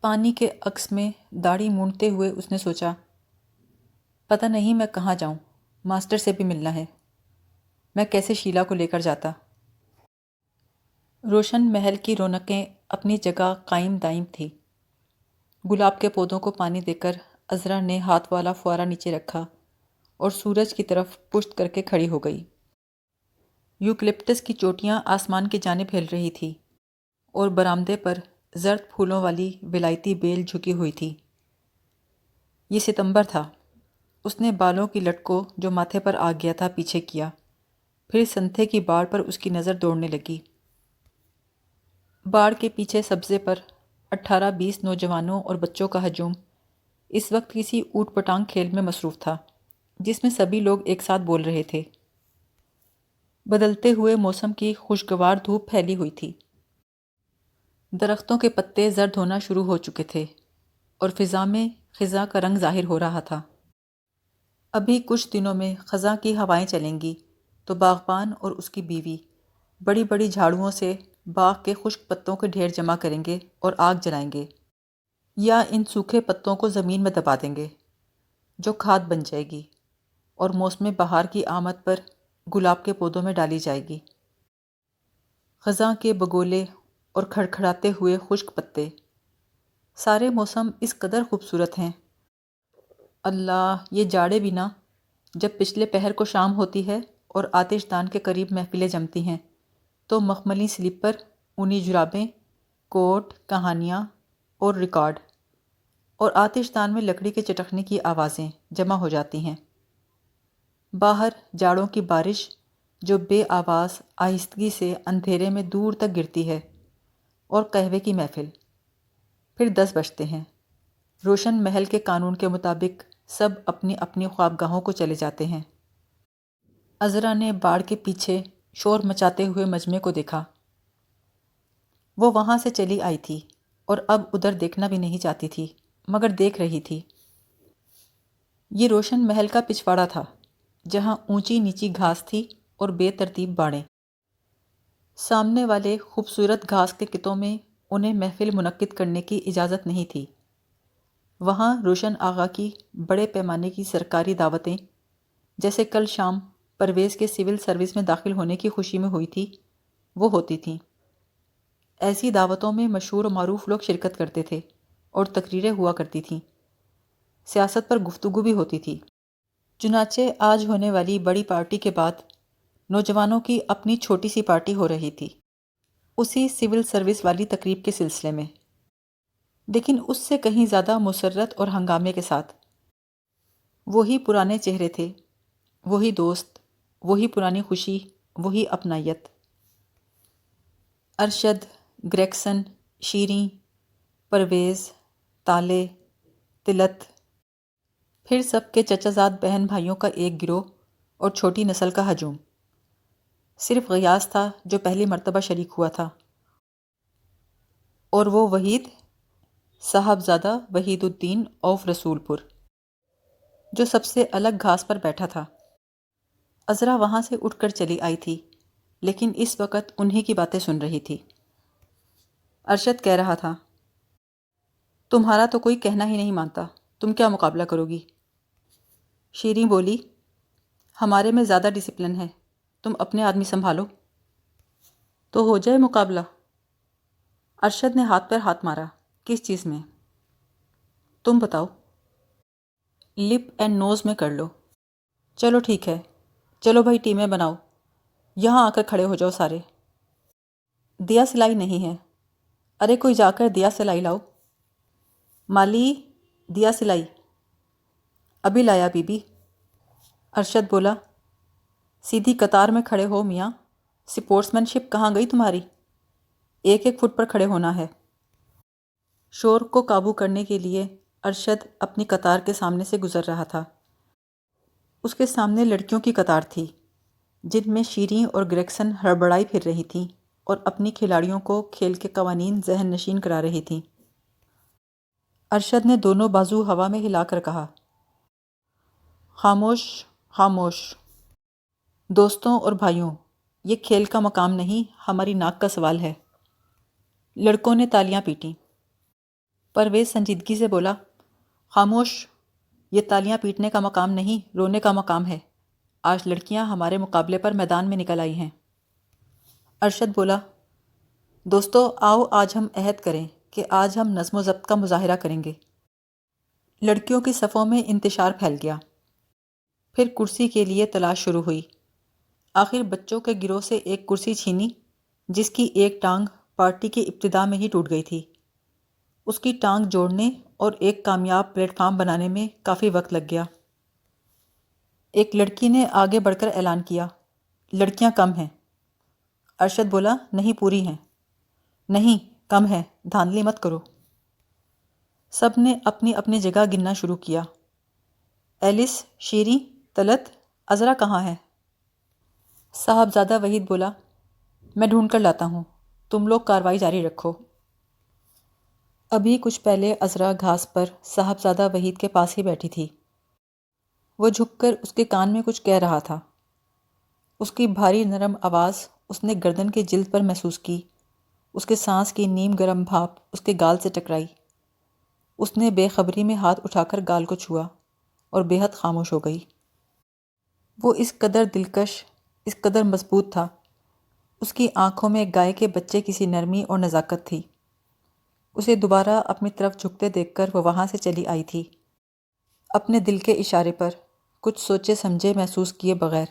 پانی کے عکس میں داڑھی مونڈتے ہوئے اس نے سوچا، پتہ نہیں میں کہاں جاؤں، ماسٹر سے بھی ملنا ہے، میں کیسے شیلا کو لے کر جاتا۔ روشن محل کی رونقیں اپنی جگہ قائم دائم تھی۔ گلاب کے پودوں کو پانی دے کر عذرا نے ہاتھ والا فوارہ نیچے رکھا اور سورج کی طرف پشت کر کے کھڑی ہو گئی۔ یوکلپٹس کی چوٹیاں آسمان کی جانب ہل رہی تھی اور برآمدے پر زرد پھولوں والی ولایتی بیل جھکی ہوئی تھی۔ یہ ستمبر تھا۔ اس نے بالوں کی لٹ کو جو ماتھے پر آ گیا تھا پیچھے کیا، پھر سنتھے کی باڑ پر اس کی نظر دوڑنے لگی۔ باڑ کے پیچھے سبزے پر 18-20 نوجوانوں اور بچوں کا ہجوم اس وقت کسی اوٹ پٹانگ کھیل میں مصروف تھا جس میں سبھی لوگ ایک ساتھ بول رہے تھے۔ بدلتے ہوئے موسم کی خوشگوار دھوپ پھیلی ہوئی تھی۔ درختوں کے پتے زرد ہونا شروع ہو چکے تھے اور فضا میں خزاں کا رنگ ظاہر ہو رہا تھا۔ ابھی کچھ دنوں میں خزاں کی ہوائیں چلیں گی تو باغبان اور اس کی بیوی بڑی بڑی جھاڑوؤں سے باغ کے خشک پتوں کے ڈھیر جمع کریں گے اور آگ جلائیں گے، یا ان سوکھے پتوں کو زمین میں دبا دیں گے جو کھاد بن جائے گی اور موسم بہار کی آمد پر گلاب کے پودوں میں ڈالی جائے گی۔ خزاں کے بگولے اور کھڑکھڑاتے ہوئے خشک پتے، سارے موسم اس قدر خوبصورت ہیں۔ اللہ، یہ جاڑے بھی نا، جب پچھلے پہر کو شام ہوتی ہے اور آتش دان کے قریب محفلیں جمتی ہیں تو مخملی سلیپر، اونی جرابیں، کوٹ، کہانیاں اور ریکارڈ، اور آتش دان میں لکڑی کے چٹکنے کی آوازیں جمع ہو جاتی ہیں۔ باہر جاڑوں کی بارش جو بے آواز آہستگی سے اندھیرے میں دور تک گرتی ہے، اور قہوے کی محفل۔ پھر 10 بجتے ہیں۔ روشن محل کے قانون کے مطابق سب اپنی اپنی خوابگاہوں کو چلے جاتے ہیں۔ عذرا نے باڑ کے پیچھے شور مچاتے ہوئے مجمع کو دیکھا۔ وہ وہاں سے چلی آئی تھی اور اب ادھر دیکھنا بھی نہیں چاہتی تھی، مگر دیکھ رہی تھی۔ یہ روشن محل کا پچھواڑا تھا جہاں اونچی نیچی گھاس تھی اور بے ترتیب باڑیں۔ سامنے والے خوبصورت گھاس کے کتوں میں انہیں محفل منعقد کرنے کی اجازت نہیں تھی۔ وہاں روشن آغا کی بڑے پیمانے کی سرکاری دعوتیں، جیسے کل شام پرویز کے سول سروس میں داخل ہونے کی خوشی میں ہوئی تھی، وہ ہوتی تھیں۔ ایسی دعوتوں میں مشہور و معروف لوگ شرکت کرتے تھے اور تقریریں ہوا کرتی تھیں۔ سیاست پر گفتگو بھی ہوتی تھی۔ چنانچہ آج ہونے والی بڑی پارٹی کے بعد نوجوانوں کی اپنی چھوٹی سی پارٹی ہو رہی تھی، اسی سول سروس والی تقریب کے سلسلے میں، لیکن اس سے کہیں زیادہ مسرت اور ہنگامے کے ساتھ۔ وہی پرانے چہرے تھے، وہی دوست، وہی پرانی خوشی، وہی اپنائیت۔ ارشد، گریگسن، شیریں، پرویز، تالے، طلعت، پھر سب کے چچا زاد بہن بھائیوں کا ایک گروہ اور چھوٹی نسل کا ہجوم۔ صرف غیاث تھا جو پہلی مرتبہ شریک ہوا تھا، اور وہ وحید، صاحبزادہ وحید الدین اوف رسول پور، جو سب سے الگ گھاس پر بیٹھا تھا۔ عذرا وہاں سے اٹھ کر چلی آئی تھی، لیکن اس وقت انہی کی باتیں سن رہی تھی۔ ارشد کہہ رہا تھا، تمہارا تو کوئی کہنا ہی نہیں مانتا، تم کیا مقابلہ کرو گی؟ شیریں بولی، ہمارے میں زیادہ ڈسپلن ہے، تم اپنے آدمی سنبھالو۔ تو ہو جائے مقابلہ۔ ارشد نے ہاتھ پر ہاتھ مارا، کس چیز میں؟ تم بتاؤ۔ لپ اینڈ نوز میں کر لو۔ چلو ٹھیک ہے، چلو بھائی ٹیمیں بناؤ، یہاں آ کر کھڑے ہو جاؤ سارے۔ دیا سلائی نہیں ہے، ارے کوئی جا کر دیا سلائی لاؤ۔ مالی، دیا سلائی۔ ابھی لایا بی بی۔ ارشد بولا، سیدھی قطار میں کھڑے ہو میاں، سپورٹس مین شپ کہاں گئی تمہاری؟ 1-1 فٹ پر کھڑے ہونا ہے۔ شور کو قابو کرنے کے لیے ارشد اپنی قطار کے سامنے سے گزر رہا تھا۔ اس کے سامنے لڑکیوں کی قطار تھی، جن میں شیریں اور گریگسن ہڑبڑائی پھر رہی تھیں اور اپنی کھلاڑیوں کو کھیل کے قوانین ذہن نشین کرا رہی تھیں۔ ارشد نے دونوں بازو ہوا میں ہلا کر کہا، خاموش، خاموش۔ دوستوں اور بھائیوں، یہ کھیل کا مقام نہیں، ہماری ناک کا سوال ہے۔ لڑکوں نے تالیاں پیٹیں۔ پرویز سنجیدگی سے بولا، خاموش، یہ تالیاں پیٹنے کا مقام نہیں، رونے کا مقام ہے۔ آج لڑکیاں ہمارے مقابلے پر میدان میں نکل آئی ہیں۔ ارشد بولا، دوستو آؤ آج ہم عہد کریں کہ آج ہم نظم و ضبط کا مظاہرہ کریں گے۔ لڑکیوں کی صفوں میں انتشار پھیل گیا۔ پھر کرسی کے لیے تلاش شروع ہوئی۔ آخر بچوں کے گروہ سے ایک کرسی چھینی جس کی ایک ٹانگ پارٹی کی ابتدا میں ہی ٹوٹ گئی تھی۔ اس کی ٹانگ جوڑنے اور ایک کامیاب پلیٹ فارم بنانے میں کافی وقت لگ گیا۔ ایک لڑکی نے آگے بڑھ کر اعلان کیا، لڑکیاں کم ہیں۔ ارشد بولا، نہیں پوری ہیں۔ نہیں، کم ہے، دھاندلی مت کرو۔ سب نے اپنی اپنی جگہ گننا شروع کیا۔ ایلس، شیریں، طلعت، عذرا کہاں ہے؟ صاحبزادہ وحید بولا، میں ڈھونڈ کر لاتا ہوں، تم لوگ کارروائی جاری رکھو۔ ابھی کچھ پہلے عذرا گھاس پر صاحبزادہ وحید کے پاس ہی بیٹھی تھی۔ وہ جھک کر اس کے کان میں کچھ کہہ رہا تھا۔ اس کی بھاری نرم آواز اس نے گردن کی جلد پر محسوس کی۔ اس کے سانس کی نیم گرم بھاپ اس کے گال سے ٹکرائی۔ اس نے بے خبری میں ہاتھ اٹھا کر گال کو چھوا اور بے حد خاموش ہو گئی۔ وہ اس قدر دلکش، اس قدر مضبوط تھا۔ اس کی آنکھوں میں گائے کے بچے کسی نرمی اور نزاکت تھی۔ اسے دوبارہ اپنی طرف جھکتے دیکھ کر وہ وہاں سے چلی آئی تھی، اپنے دل کے اشارے پر، کچھ سوچے سمجھے محسوس کیے بغیر۔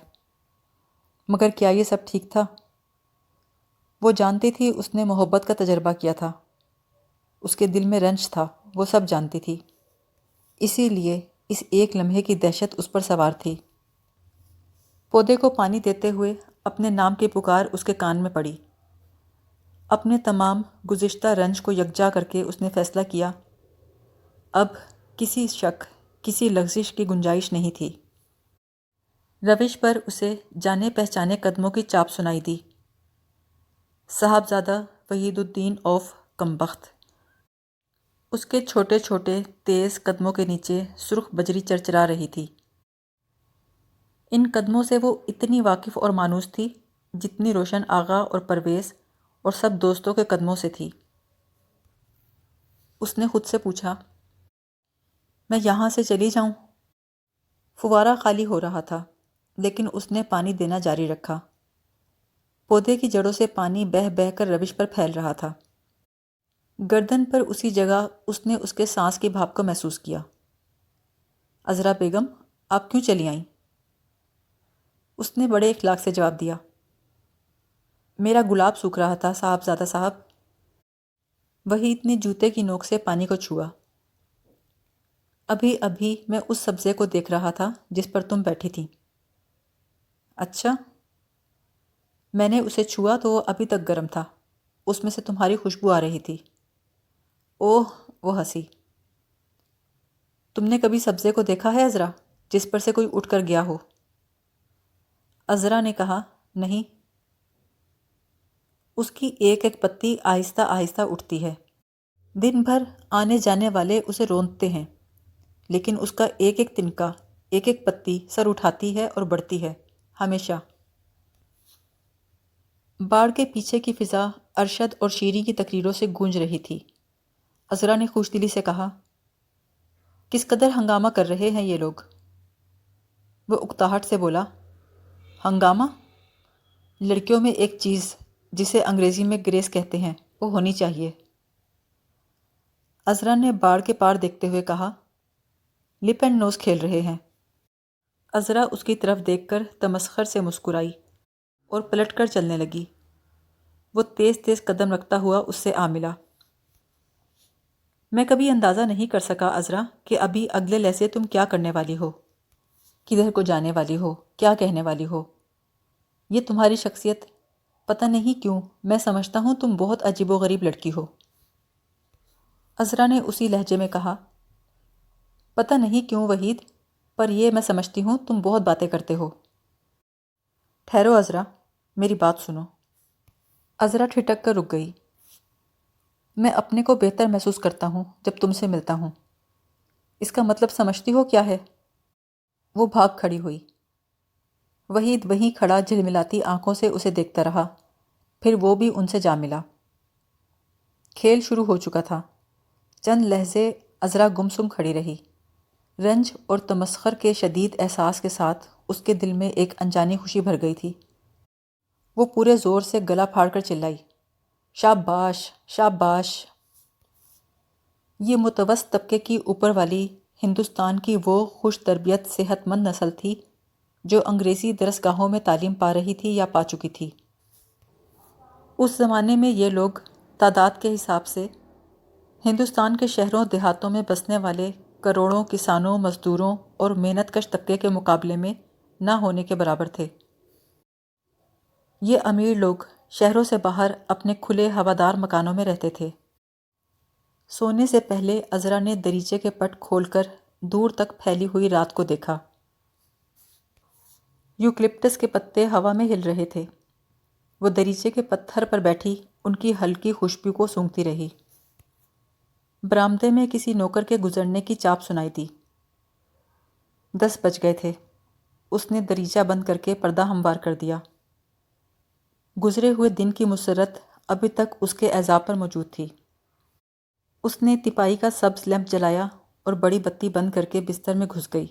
مگر کیا یہ سب ٹھیک تھا؟ وہ جانتی تھی اس نے محبت کا تجربہ کیا تھا، اس کے دل میں رنج تھا، وہ سب جانتی تھی۔ اسی لیے اس ایک لمحے کی دہشت اس پر سوار تھی۔ پودے کو پانی دیتے ہوئے اپنے نام کی پکار اس کے کان میں پڑی۔ اپنے تمام گزشتہ رنج کو یکجا کر کے اس نے فیصلہ کیا، اب کسی شک، کسی لغزش کی گنجائش نہیں تھی۔ روش پر اسے جانے پہچانے قدموں کی چاپ سنائی دی۔ صاحبزادہ وحید الدین اوف کمبخت۔ اس کے چھوٹے چھوٹے تیز قدموں کے نیچے سرخ بجری چرچرا رہی تھی۔ ان قدموں سے وہ اتنی واقف اور مانوس تھی جتنی روشن آغا اور پرویز اور سب دوستوں کے قدموں سے تھی۔ اس نے خود سے پوچھا، میں یہاں سے چلی جاؤں؟ فوارہ خالی ہو رہا تھا لیکن اس نے پانی دینا جاری رکھا۔ پودے کی جڑوں سے پانی بہہ بہہ کر روش پر پھیل رہا تھا۔ گردن پر اسی جگہ اس نے اس کے سانس کی بھاپ کو محسوس کیا۔ عذرا بیگم، آپ کیوں چلی آئیں؟ اس نے بڑے اخلاق سے جواب دیا، میرا گلاب سوکھ رہا تھا صاحبزادہ صاحب۔ وحید نے جوتے کی نوک سے پانی کو چھوا۔ ابھی ابھی میں اس سبزے کو دیکھ رہا تھا جس پر تم بیٹھی تھی۔ اچھا؟ میں نے اسے چھوا تو وہ ابھی تک گرم تھا، اس میں سے تمہاری خوشبو آ رہی تھی۔ اوہ، وہ ہنسی۔ تم نے کبھی سبزے کو دیکھا ہے عذرا جس پر سے کوئی اٹھ کر گیا ہو؟ عذرا نے کہا، نہیں۔ اس کی ایک ایک پتی آہستہ آہستہ اٹھتی ہے۔ دن بھر آنے جانے والے اسے روندتے ہیں، لیکن اس کا ایک ایک تنکا، ایک ایک پتی سر اٹھاتی ہے اور بڑھتی ہے، ہمیشہ۔ باڑ کے پیچھے کی فضا ارشد اور شیریں کی تقریروں سے گونج رہی تھی۔ عذرا نے خوش دلی سے کہا، کس قدر ہنگامہ کر رہے ہیں یہ لوگ؟ وہ اکتاہٹ سے بولا، ہنگامہ؟ لڑکیوں میں ایک چیز جسے انگریزی میں گریس کہتے ہیں وہ ہونی چاہیے۔ عذرا نے باڑ کے پار دیکھتے ہوئے کہا، لپ اینڈ نوز کھیل رہے ہیں۔ عذرا اس کی طرف دیکھ کر تمسخر سے مسکرائی اور پلٹ کر چلنے لگی۔ وہ تیز تیز قدم رکھتا ہوا اس سے آ ملا۔ میں کبھی اندازہ نہیں کر سکا عذرا کہ ابھی اگلے لہجے تم کیا کرنے والی ہو، کدھر کو جانے والی ہو، کیا کہنے والی ہو۔ یہ تمہاری شخصیت، پتہ نہیں کیوں میں سمجھتا ہوں تم بہت عجیب و غریب لڑکی ہو۔ عذرا نے اسی لہجے میں کہا، پتہ نہیں کیوں وحید، پر یہ میں سمجھتی ہوں تم بہت باتیں کرتے ہو۔ ٹھہرو عذرا، میری بات سنو۔ عذرا ٹھٹک کر رک گئی۔ میں اپنے کو بہتر محسوس کرتا ہوں جب تم سے ملتا ہوں۔ اس کا مطلب سمجھتی ہو کیا ہے؟ وہ بھاگ کھڑی ہوئی۔ وحید وہیں کھڑا جھلملاتی آنکھوں سے اسے دیکھتا رہا، پھر وہ بھی ان سے جا ملا۔ کھیل شروع ہو چکا تھا۔ چند لحظے عذرا گمسم کھڑی رہی۔ رنج اور تمسخر کے شدید احساس کے ساتھ اس کے دل میں ایک انجانی خوشی بھر گئی تھی۔ وہ پورے زور سے گلا پھاڑ کر چلائی، شاباش شاباش! یہ متوسط طبقے کی اوپر والی ہندوستان کی وہ خوش تربیت صحت مند نسل تھی جو انگریزی درسگاہوں میں تعلیم پا رہی تھی یا پا چکی تھی۔ اس زمانے میں یہ لوگ تعداد کے حساب سے ہندوستان کے شہروں دیہاتوں میں بسنے والے کروڑوں کسانوں، مزدوروں اور محنت کش طبقے کے مقابلے میں نہ ہونے کے برابر تھے۔ یہ امیر لوگ شہروں سے باہر اپنے کھلے ہوادار مکانوں میں رہتے تھے۔ سونے سے پہلے عذرا نے دریچے کے پٹ کھول کر دور تک پھیلی ہوئی رات کو دیکھا۔ یوکلپٹس کے پتے ہوا میں ہل رہے تھے۔ وہ دریچے کے پتھر پر بیٹھی ان کی ہلکی خوشبو کو سونگھتی رہی۔ برآمدے میں کسی نوکر کے گزرنے کی چاپ سنائی دی۔ 10 بج گئے تھے۔ اس نے دریچہ بند کر کے پردہ ہموار کر دیا۔ گزرے ہوئے دن کی مسرت ابھی تک اس کے اعضاء پر موجود تھی۔ اس نے تپائی کا سبز لیمپ جلایا اور بڑی بتی بند کر کے بستر میں گھس گئی۔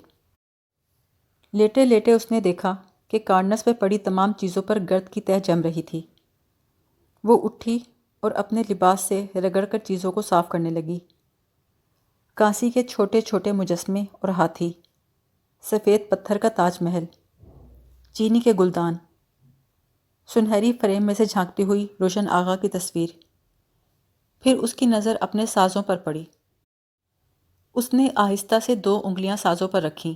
لیٹے لیٹے اس نے دیکھا کہ کارنس پہ پڑی تمام چیزوں پر گرد کی تہہ جم رہی تھی۔ وہ اٹھی اور اپنے لباس سے رگڑ کر چیزوں کو صاف کرنے لگی۔ کانسی کے چھوٹے چھوٹے مجسمے اور ہاتھی، سفید پتھر کا تاج محل، چینی کے گلدان، سنہری فریم میں سے جھانکتی ہوئی روشن آغا کی تصویر۔ پھر اس کی نظر اپنے سازوں پر پڑی۔ اس نے آہستہ سے 2 انگلیاں سازوں پر رکھیں،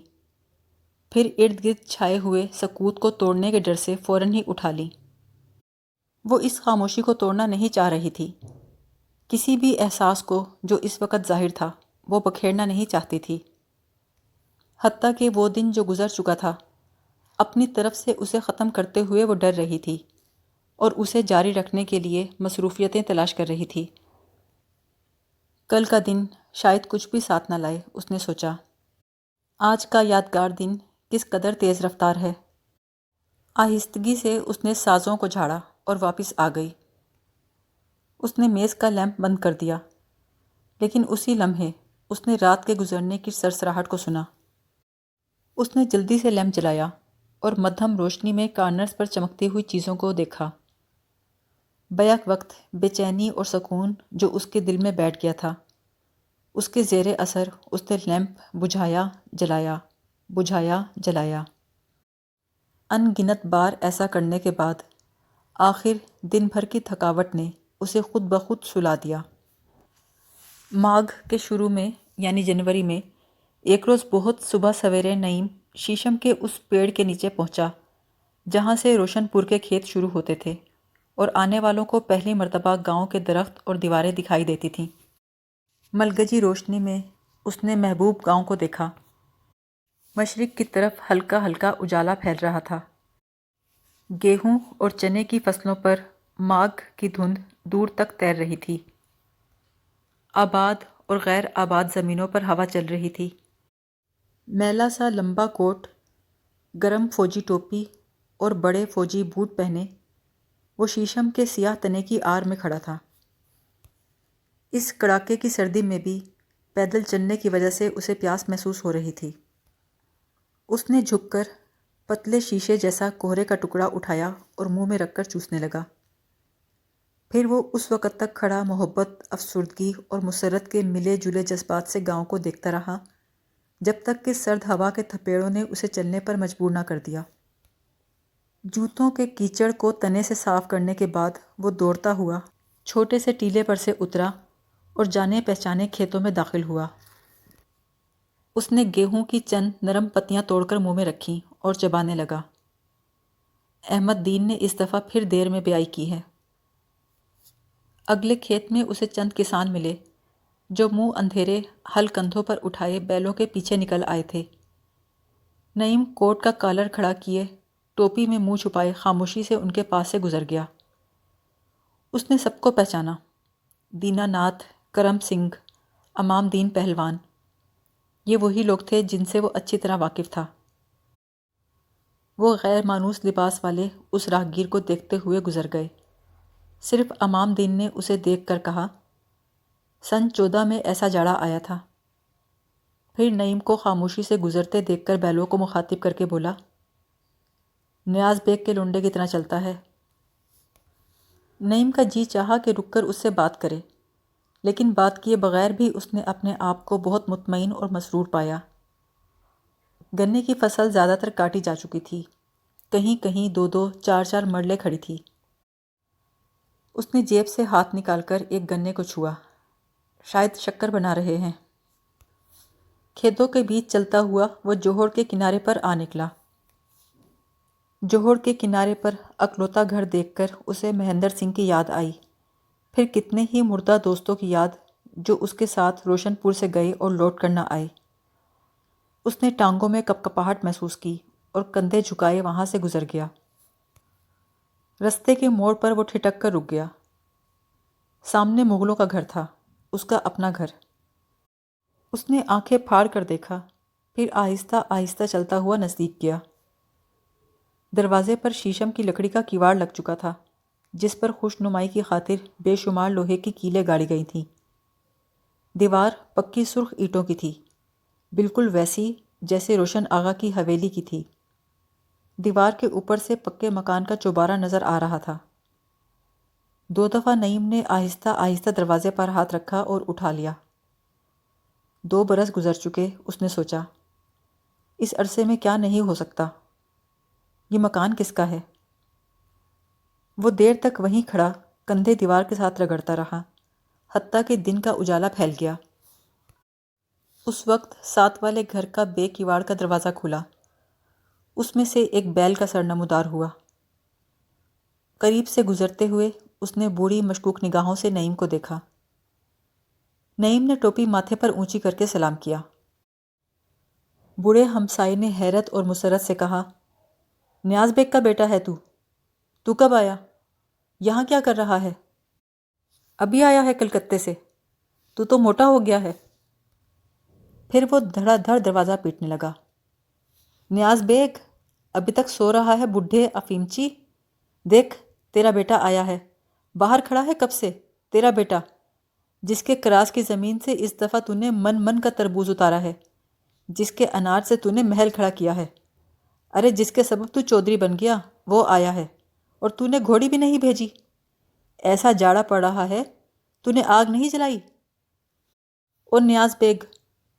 پھر ارد گرد چھائے ہوئے سکوت کو توڑنے کے ڈر سے فوراً ہی اٹھا لیں۔ وہ اس خاموشی کو توڑنا نہیں چاہ رہی تھی۔ کسی بھی احساس کو جو اس وقت ظاہر تھا وہ بکھیرنا نہیں چاہتی تھی۔ حتیٰ کہ وہ دن جو گزر چکا تھا، اپنی طرف سے اسے ختم کرتے ہوئے وہ ڈر رہی تھی اور اسے جاری رکھنے کے لیے مصروفیتیں تلاش کر رہی تھی۔ کل کا دن شاید کچھ بھی ساتھ نہ لائے، اس نے سوچا۔ آج کا یادگار دن کس قدر تیز رفتار ہے۔ آہستگی سے اس نے سازوں کو جھاڑا اور واپس آ گئی۔ اس نے میز کا لیمپ بند کر دیا، لیکن اسی لمحے اس نے رات کے گزرنے کی سرسراہٹ کو سنا۔ اس نے جلدی سے لیمپ جلایا اور مدھم روشنی میں کارنرز پر چمکتی ہوئی چیزوں کو دیکھا۔ بیک وقت بے چینی اور سکون جو اس کے دل میں بیٹھ گیا تھا، اس کے زیر اثر اس نے لیمپ بجھایا جلایا، بجھایا جلایا۔ ان گنت بار ایسا کرنے کے بعد آخر دن بھر کی تھکاوٹ نے اسے خود بخود سلا دیا۔ ماگھ کے شروع میں یعنی جنوری میں ایک روز بہت صبح سویرے نعیم شیشم کے اس پیڑ کے نیچے پہنچا جہاں سے روشن پور کے کھیت شروع ہوتے تھے اور آنے والوں کو پہلی مرتبہ گاؤں کے درخت اور دیواریں دکھائی دیتی تھیں۔ ملگجی روشنی میں اس نے محبوب گاؤں کو دیکھا۔ مشرق کی طرف ہلکا ہلکا اجالا پھیل رہا تھا۔ گیہوں اور چنے کی فصلوں پر ماگھ کی دھند دور تک تیر رہی تھی۔ آباد اور غیر آباد زمینوں پر ہوا چل رہی تھی۔ میلا سا لمبا کوٹ، گرم فوجی ٹوپی اور بڑے فوجی بوٹ پہنے وہ شیشم کے سیاہ تنے کی آڑ میں کھڑا تھا۔ اس کڑاکے کی سردی میں بھی پیدل چلنے کی وجہ سے اسے پیاس محسوس ہو رہی تھی۔ اس نے جھک کر پتلے شیشے جیسا کوہرے کا ٹکڑا اٹھایا اور منہ میں رکھ کر چوسنے لگا۔ پھر وہ اس وقت تک کھڑا محبت، افسردگی اور مسرت کے ملے جلے جذبات سے گاؤں کو دیکھتا رہا جب تک کہ سرد ہوا کے تھپیڑوں نے اسے چلنے پر مجبور نہ کر دیا۔ جوتوں کے کیچڑ کو تنے سے صاف کرنے کے بعد وہ دوڑتا ہوا چھوٹے سے ٹیلے پر سے اترا اور جانے پہچانے کھیتوں میں داخل ہوا۔ اس نے گیہوں کی چند نرم پتیاں توڑ کر منہ میں رکھیں اور چبانے لگا۔ احمد دین نے اس دفعہ پھر دیر میں بیائی کی ہے۔ اگلے کھیت میں اسے چند کسان ملے جو منہ اندھیرے ہل کندھوں پر اٹھائے بیلوں کے پیچھے نکل آئے تھے۔ نعیم کوٹ کا کالر کھڑا کیے، ٹوپی میں منہ چھپائے خاموشی سے ان کے پاس سے گزر گیا۔ اس نے سب کو پہچانا، دینا ناتھ، کرم سنگھ، امام دین پہلوان۔ یہ وہی لوگ تھے جن سے وہ اچھی طرح واقف تھا۔ وہ غیر مانوس لباس والے اس راہگیر کو دیکھتے ہوئے گزر گئے۔ صرف امام دین نے اسے دیکھ کر کہا، سن 14 میں ایسا جاڑا آیا تھا۔ پھر نعیم کو خاموشی سے گزرتے دیکھ کر بیلو کو مخاطب کر کے بولا، نیاز بیگ کے لونڈے کتنا چلتا ہے؟ نعیم کا جی چاہا کہ رک کر اس سے بات کرے، لیکن بات کیے بغیر بھی اس نے اپنے آپ کو بہت مطمئن اور مسرور پایا۔ گنے کی فصل زیادہ تر کاٹی جا چکی تھی، کہیں کہیں 2-2 4-4 مرلیں کھڑی تھی۔ اس نے جیب سے ہاتھ نکال کر ایک گنے کو چھوا، شاید شکر بنا رہے ہیں۔ کھیتوں کے بیچ چلتا ہوا وہ جوہڑ کے کنارے پر آ نکلا۔ جوہڑ کے کنارے پر اکلوتا گھر دیکھ کر اسے مہندر سنگھ کی یاد آئی، پھر کتنے ہی مردہ دوستوں کی یاد جو اس کے ساتھ روشن پور سے گئے اور لوٹ کر نہ آئے۔ اس نے ٹانگوں میں کپکپاہٹ محسوس کی اور کندھے جھکائے وہاں سے گزر گیا۔ رستے کے موڑ پر وہ ٹھٹک کر رک گیا۔ سامنے مغلوں کا گھر تھا، اس کا اپنا گھر۔ اس نے آنکھیں پھاڑ کر دیکھا، پھر آہستہ آہستہ چلتا ہوا نزدیک گیا۔ دروازے پر شیشم کی لکڑی کا کیواڑ لگ چکا تھا، جس پر خوش نمائی کی خاطر بے شمار لوہے کی کیلیں گاڑی گئی تھیں۔ دیوار پکی سرخ اینٹوں کی تھی، بالکل ویسی جیسے روشن آغا کی حویلی کی تھی۔ دیوار کے اوپر سے پکے مکان کا چوبارہ نظر آ رہا تھا۔ 2 دفعہ نعیم نے آہستہ آہستہ دروازے پر ہاتھ رکھا اور اٹھا لیا۔ 2 برس گزر چکے، اس نے سوچا۔ اس عرصے میں کیا نہیں ہو سکتا؟ یہ مکان کس کا ہے؟ وہ دیر تک وہیں کھڑا کندھے دیوار کے ساتھ رگڑتا رہا، حتیٰ کہ دن کا اجالا پھیل گیا۔ اس وقت ساتھ والے گھر کا بے کیواڑ کا دروازہ کھلا۔ اس میں سے ایک بیل کا سر نمودار ہوا۔ قریب سے گزرتے ہوئے اس نے بوڑھی مشکوک نگاہوں سے نعیم کو دیکھا۔ نعیم نے ٹوپی ماتھے پر اونچی کر کے سلام کیا۔ بوڑھے ہمسائے نے حیرت اور مسرت سے کہا، نیاز بیگ کا بیٹا ہے تو کب آیا؟ یہاں کیا کر رہا ہے؟ ابھی آیا ہے کلکتے سے؟ تو موٹا ہو گیا ہے۔ پھر وہ دھڑا دھڑ دروازہ پیٹنے لگا۔ نیاز بیگ، ابھی تک سو رہا ہے بڈھے افیمچی؟ دیکھ تیرا بیٹا آیا ہے، باہر کھڑا ہے کب سے، تیرا بیٹا، جس کے کراس کی زمین سے اس دفعہ تو نے من کا تربوز اتارا ہے، جس کے انار سے تو نے محل کھڑا کیا ہے۔ ارے جس کے سبب تو چودھری بن گیا وہ آیا ہے، اور تو نے گھوڑی بھی نہیں بھیجی۔ ایسا جاڑا پڑ رہا ہے، تو نے آگ نہیں جلائی؟ اور نیاز بیگ،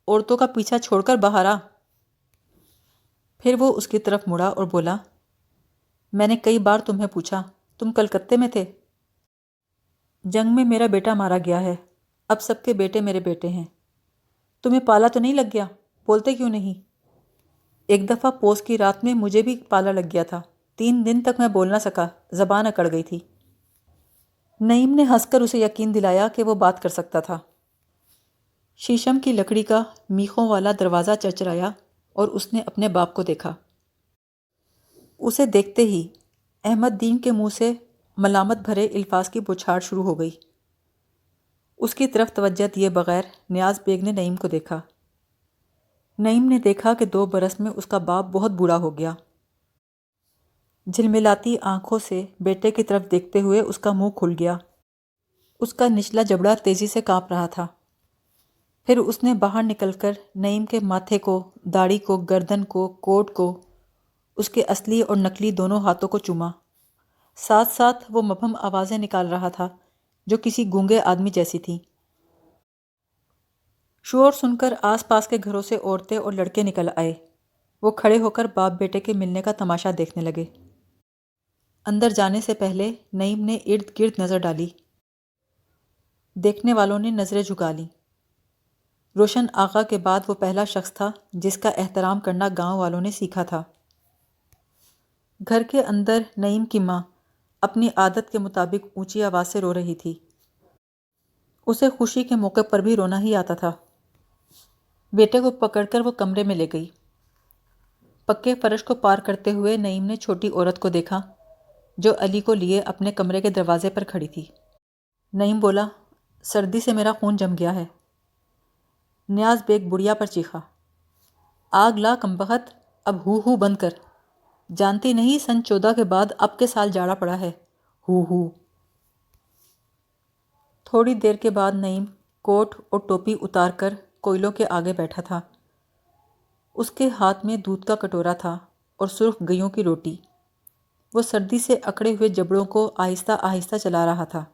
عورتوں کا پیچھا چھوڑ کر باہر آ۔ پھر وہ اس کی طرف مڑا اور بولا، میں نے کئی بار تمہیں پوچھا، تم کلکتے میں تھے؟ جنگ میں میرا بیٹا مارا گیا ہے، اب سب کے بیٹے میرے بیٹے ہیں۔ تمہیں پالا تو نہیں لگ گیا؟ بولتے کیوں نہیں؟ ایک دفعہ پوس کی رات میں مجھے بھی پالا لگ گیا تھا، 3 دن تک میں بول نہ سکا، زبان اکڑ گئی تھی۔ نعیم نے ہنس کر اسے یقین دلایا کہ وہ بات کر سکتا تھا۔ شیشم کی لکڑی کا میخوں والا دروازہ چرچرایا اور اس نے اپنے باپ کو دیکھا۔ اسے دیکھتے ہی احمد دین کے منہ سے ملامت بھرے الفاظ کی بوچھاڑ شروع ہو گئی۔ اس کی طرف توجہ دیے بغیر نیاز بیگ نے نعیم کو دیکھا۔ نعیم نے دیکھا کہ 2 برس میں اس کا باپ بہت بوڑھا ہو گیا۔ جھلملاتی آنکھوں سے بیٹے کی طرف دیکھتے ہوئے اس کا منہ کھل گیا۔ اس کا نچلا جبڑا تیزی سے کانپ رہا تھا۔ پھر اس نے باہر نکل کر نعیم کے ماتھے کو، داڑھی کو، گردن کو، کوٹ کو، اس کے اصلی اور نکلی دونوں ہاتھوں کو چوما۔ ساتھ ساتھ وہ مبہم آوازیں نکال رہا تھا جو کسی گونگے آدمی جیسی تھیں۔ شور سن کر آس پاس کے گھروں سے عورتیں اور لڑکے نکل آئے۔ وہ کھڑے ہو کر باپ بیٹے کے ملنے کا تماشا دیکھنے لگے۔ اندر جانے سے پہلے نعیم نے ارد گرد نظر ڈالی۔ دیکھنے والوں نے نظریں جھکا لیں۔ روشن آغا کے بعد وہ پہلا شخص تھا جس کا احترام کرنا گاؤں والوں نے سیکھا تھا۔ گھر کے اندر نعیم کی ماں اپنی عادت کے مطابق اونچی آواز سے رو رہی تھی۔ اسے خوشی کے موقع پر بھی رونا ہی آتا تھا۔ بیٹے کو پکڑ کر وہ کمرے میں لے گئی۔ پکے فرش کو پار کرتے ہوئے نعیم نے چھوٹی عورت کو دیکھا جو علی کو لیے اپنے کمرے کے دروازے پر کھڑی تھی۔ نعیم بولا، سردی سے میرا خون جم گیا ہے۔ نیاز بیگ بڑھیا پر چیخا، آگ لا کمبخت، اب ہو بند کر، جانتی نہیں سن 14 کے بعد اب کے سال جاڑا پڑا ہے، ہو۔ تھوڑی دیر کے بعد نعیم کوٹ اور ٹوپی اتار کر کوئلوں کے آگے بیٹھا تھا۔ اس کے ہاتھ میں دودھ کا کٹورا تھا اور سرخ گیوں کی روٹی۔ وہ سردی سے اکڑے ہوئے جبڑوں کو آہستہ آہستہ چلا رہا تھا۔